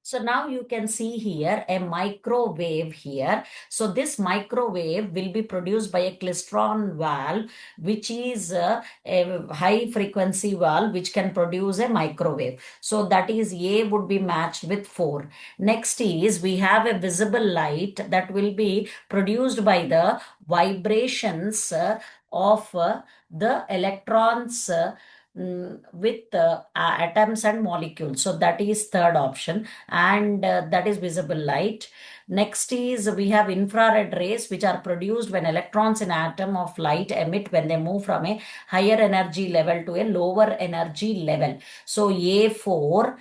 So now you can see here a microwave here. So this microwave will be produced by a klystron valve, which is a high frequency valve which can produce a microwave. So that is A would be matched with 4. Next is we have a visible light that will be produced by the vibrations of the electrons with atoms and molecules. So that is third option, and that is visible light. Next is we have infrared rays which are produced when electrons in atom of light emit when they move from a higher energy level to a lower energy level. So A4.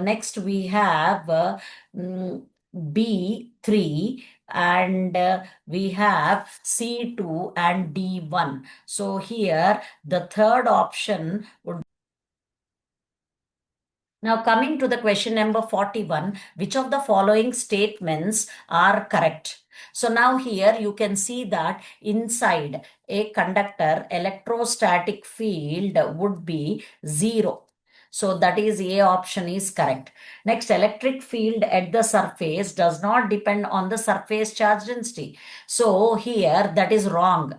Next we have B3, and we have C2 and D1. So here the third option would. Now, coming to the question number 41, which of the following statements are correct? So now here you can see that inside a conductor, electrostatic field would be 0. So that is A option is correct. Next, electric field at the surface does not depend on the surface charge density. So here that is wrong.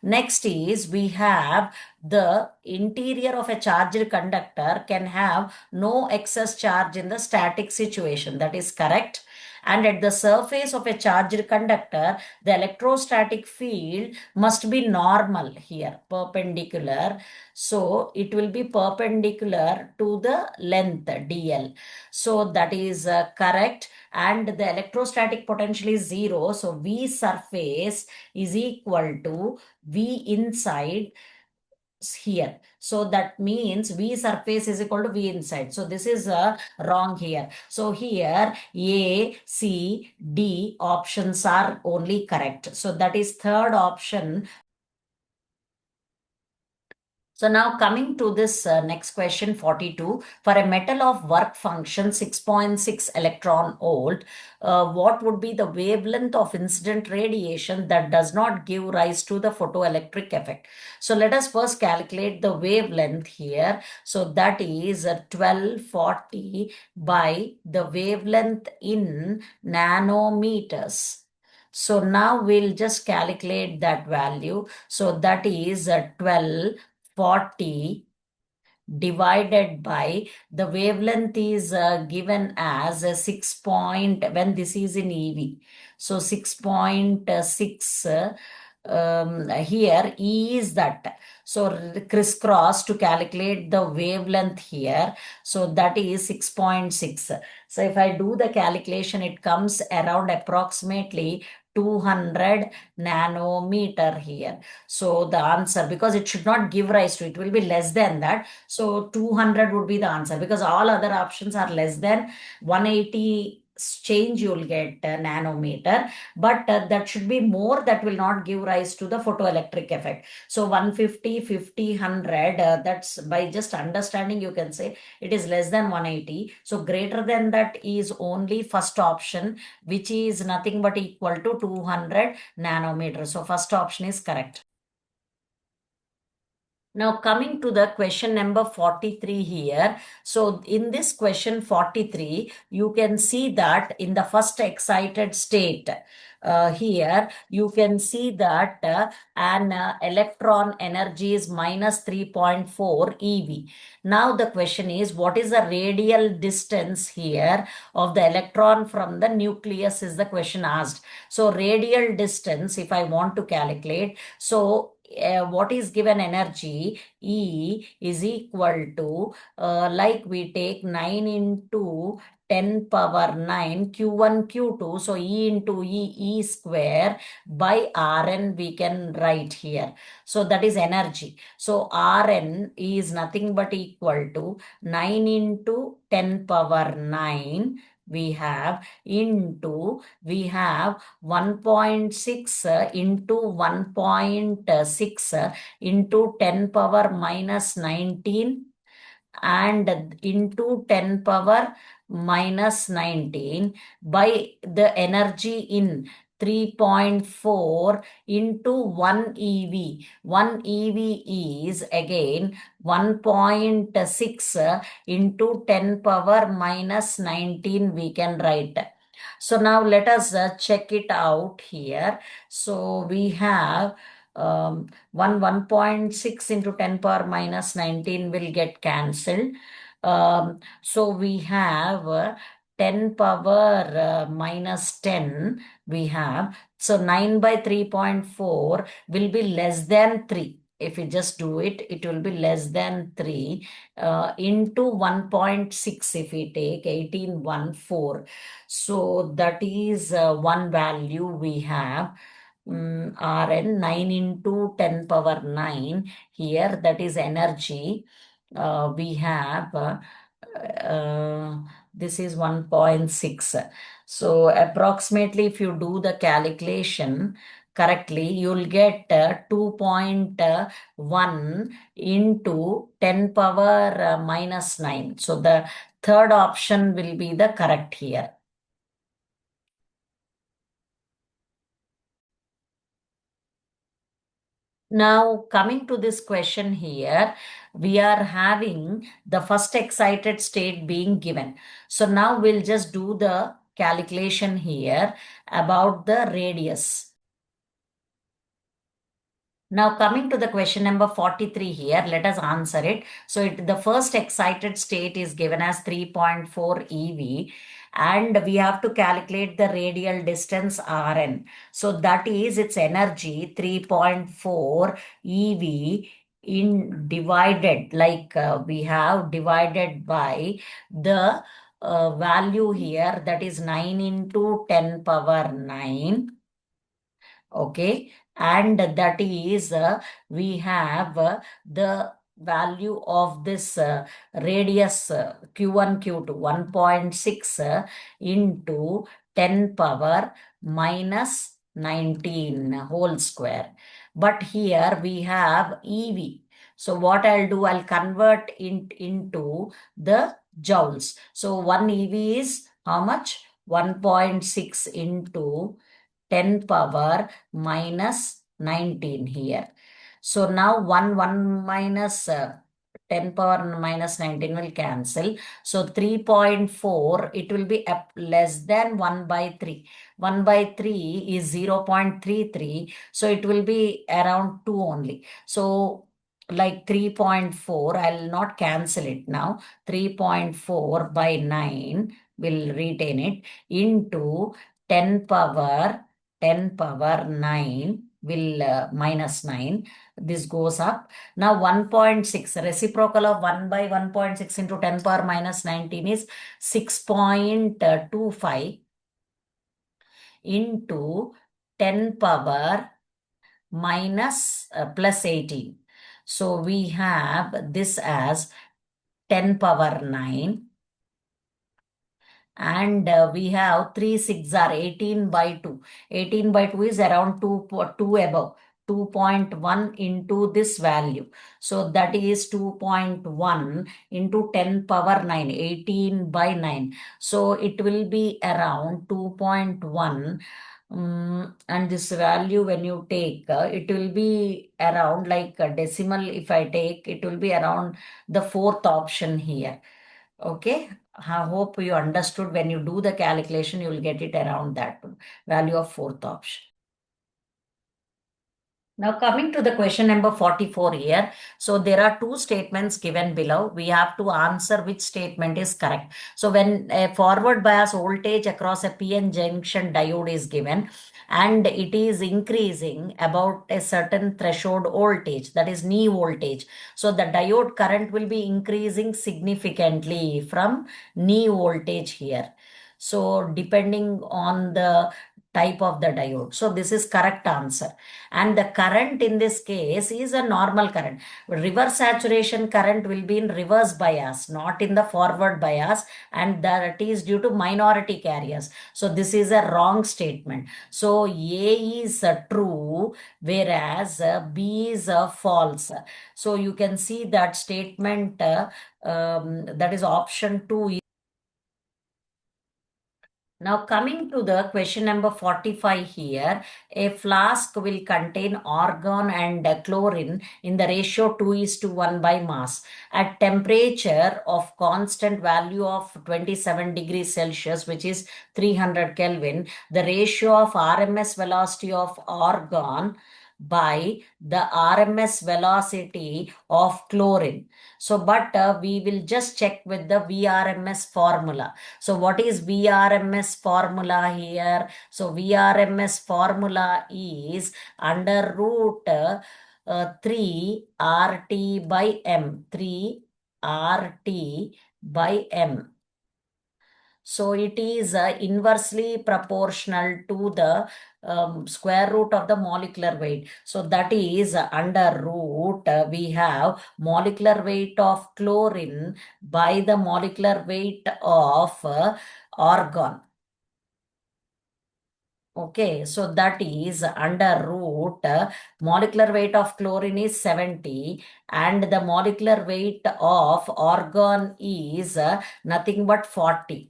Next is we have the interior of a charged conductor can have no excess charge in the static situation. That is correct. And at the surface of a charged conductor, the electrostatic field must be normal here, perpendicular. So it will be perpendicular to the length dl. So that is correct. And the electrostatic potential is 0. So V surface is equal to V inside here. So that means V surface is equal to V inside. So this is wrong here. So here A, C, D options are only correct. So that is third option. So now coming to this next question 42, for a metal of work function 6.6 electron volt, what would be the wavelength of incident radiation that does not give rise to the photoelectric effect? So let us first calculate the wavelength here. So that is 1240 by the wavelength in nanometers. So now we'll just calculate that value. So that is 1240 divided by the wavelength is given as a 6 point when this is in EV. So 6.6 here E is that. So crisscross to calculate the wavelength here. So that is 6.6. So if I do the calculation, it comes around approximately 200 nanometer here. So the answer, because it should not give rise to, it will be less than that. So 200 would be the answer, because all other options are less than 180 change you will get nanometer, but that should be more, that will not give rise to the photoelectric effect. So 150, 50, 100, that's by just understanding you can say it is less than 180. So greater than that is only first option, which is nothing but equal to 200 nanometers. So first option is correct. Now coming to the question number 43 here. So in this question 43, you can see that in the first excited state, here you can see that an electron energy is minus 3.4 eV. Now the question is, what is the radial distance here of the electron from the nucleus is the question asked. So radial distance, if I want to calculate, so what is given energy E is equal to like we take 9 into 10 power 9 Q1 Q2, so E into E square by Rn we can write here. So that is energy. So Rn is nothing but equal to 9 into 10 power 9 we have 1.6 into 1.6 into 10 power minus 19 and into 10 power minus 19 by the energy in 3.4 into 1 EV. 1 EV is again 1.6 into 10 power minus 19 we can write. So now let us check it out here. So we have 1.6 into 10 power minus 19 will get cancelled. So we have 10 power minus 10 we have. So 9 by 3.4 will be less than 3. If we just do it, it will be less than 3 into 1.6 if we take 18.14. So that is one value we have. Rn 9 into 10 power 9 here, that is energy. We have this is 1.6. So approximately if you do the calculation correctly, you'll get 2.1 into 10 power minus 9. So the third option will be the correct here. Now, coming to this question here, we are having the first excited state being given. So now we'll just do the calculation here about the radius. Now, coming to the question number 43 here, let us answer it. So, the first excited state is given as 3.4 eV, and we have to calculate the radial distance Rn. So, that is its energy 3.4 eV in divided, like we have divided by the value here, that is 9 into 10 power 9. Okay, and that is we have the value of this radius q1 q2 1.6 into 10 power minus 19 whole square. But here we have ev, so what I'll do, I'll convert into the joules. So 1 ev is how much? 1.6 into 10 power minus 19 here. So now 1 minus 10 power minus 19 will cancel. So 3.4, it will be up less than 1 by 3. 1 by 3 is 0.33. So it will be around 2 only. So like 3.4, I'll not cancel it now. 3.4 by 9 will retain it into 10 power 10 power 9 will minus 9. This goes up. Now 1.6, reciprocal of 1 by 1.6 into 10 power minus 19 is 6.25 into 10 power minus plus 18. So we have this as 10 power 9. And we have 3 6 are 18 by 2. 18 by 2 is around 2 above. 2.1 into this value. So that is 2.1 into 10 power 9, 18 by 9. So it will be around 2.1. And this value, when you take, it will be around like a decimal. If I take, it will be around the fourth option here. Okay, I hope you understood. When you do the calculation, you will get it around that value of fourth option. Now coming to the question number 44 here. So there are two statements given below. We have to answer which statement is correct. So when a forward bias voltage across a PN junction diode is given and it is increasing about a certain threshold voltage, that is knee voltage. So the diode current will be increasing significantly from knee voltage here. So depending on the type of the diode. So this is correct answer. And the current in this case is a normal current. Reverse saturation current will be in reverse bias, not in the forward bias, and that is due to minority carriers. So this is a wrong statement. So A is true, whereas B is false. So you can see that statement, that is option 2 Now coming to the question number 45 here, a flask will contain argon and chlorine in the ratio 2 is to 1 by mass. At temperature of constant value of 27 degrees Celsius, which is 300 Kelvin, the ratio of RMS velocity of argon by the RMS velocity of chlorine. So, but we will just check with the VRMS formula. So what is VRMS formula here? So VRMS formula is under root 3 RT by M. 3 RT by M. So it is inversely proportional to the square root of the molecular weight. So that is under root, we have molecular weight of chlorine by the molecular weight of argon. Okay, so that is under root, molecular weight of chlorine is 70 and the molecular weight of argon is nothing but 40.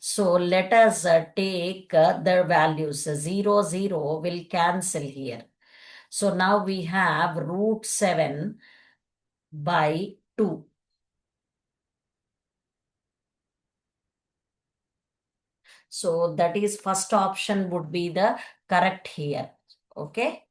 So let us take the values. 0, 0 will cancel here. So now we have root 7 by 2. So that is first option would be the correct here. Okay.